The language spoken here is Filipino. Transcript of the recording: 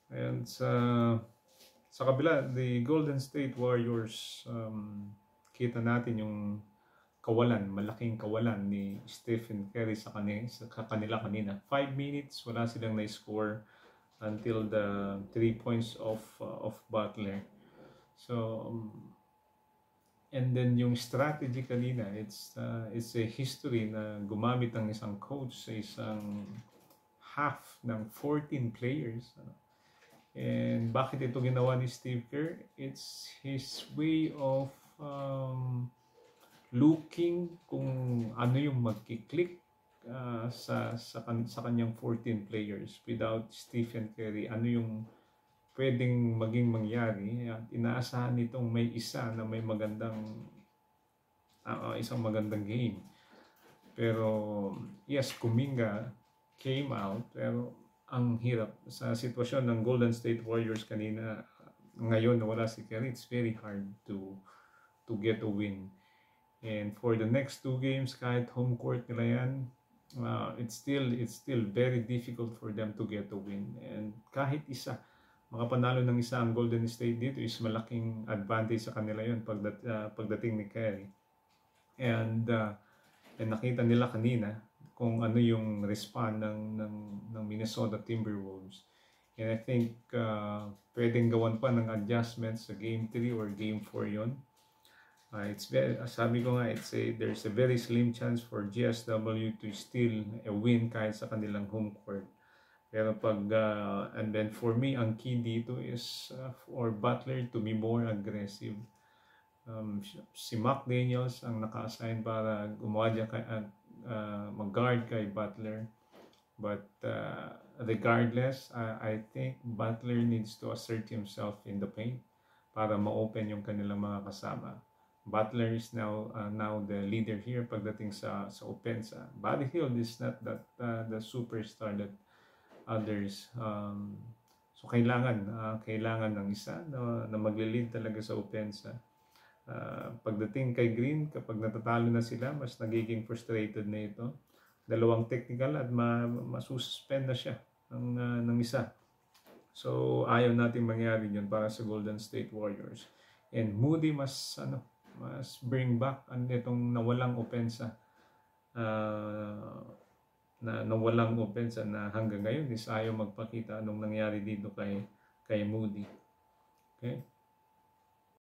And sa kabila, the Golden State Warriors, kita natin yung malaking kawalan ni Stephen Curry sa kanila kanina. 5 minutes, wala silang na-score until the 3 points of Butler. So, and then yung strategy kanina, it's a history na gumamit ang isang coach sa isang half ng 14 players. And bakit ito ginawa ni Steve Kerr? It's his way of looking kung ano yung magkiklik sa kanyang 14 players without Stephen Curry. Ano yung pwedeng maging mangyari? At inaasahan nitong may isa na may isang magandang game. Pero yes, Kuminga came out, pero ang hirap sa sitwasyon ng Golden State Warriors kanina. Ngayon na wala si Curry, it's very hard to get a win. And for the next 2 games, kahit home court nila yan, it's still very difficult for them to get a win. And kahit isa makapanalo ng isa ang Golden State dito is malaking advantage sa kanila yun pagdating ni Curry. And nakita nila kanina kung ano yung respond ng Minnesota Timberwolves. And I think pwedeng gawan pa ng adjustments sa Game 3 or Game 4 yon. Sabi ko nga, there's a very slim chance for GSW to steal a win kahit sa kanilang home court. Pero and then for me, ang key dito is for Butler to be more aggressive. Si McDaniels ang naka-assign para gumawa dyan mag-guard kay Butler. But regardless, I think Butler needs to assert himself in the paint para ma-open yung kanilang mga kasama. Butler is now the leader here pagdating sa opensa. Buddy Hield is not the superstar that others. So kailangan ng isa na magle-lead talaga sa opensa. Pagdating kay Green, kapag natatalo na sila, mas nagiging frustrated na ito. 2 technical at masususpend na siya ng isa. So ayaw natin mangyari yun para sa Golden State Warriors. And Moody mas bring back itong nawalang opensa. Nawalang opensa na hanggang ngayon is ayaw magpakita anong nangyari dito kay Moody. Okay?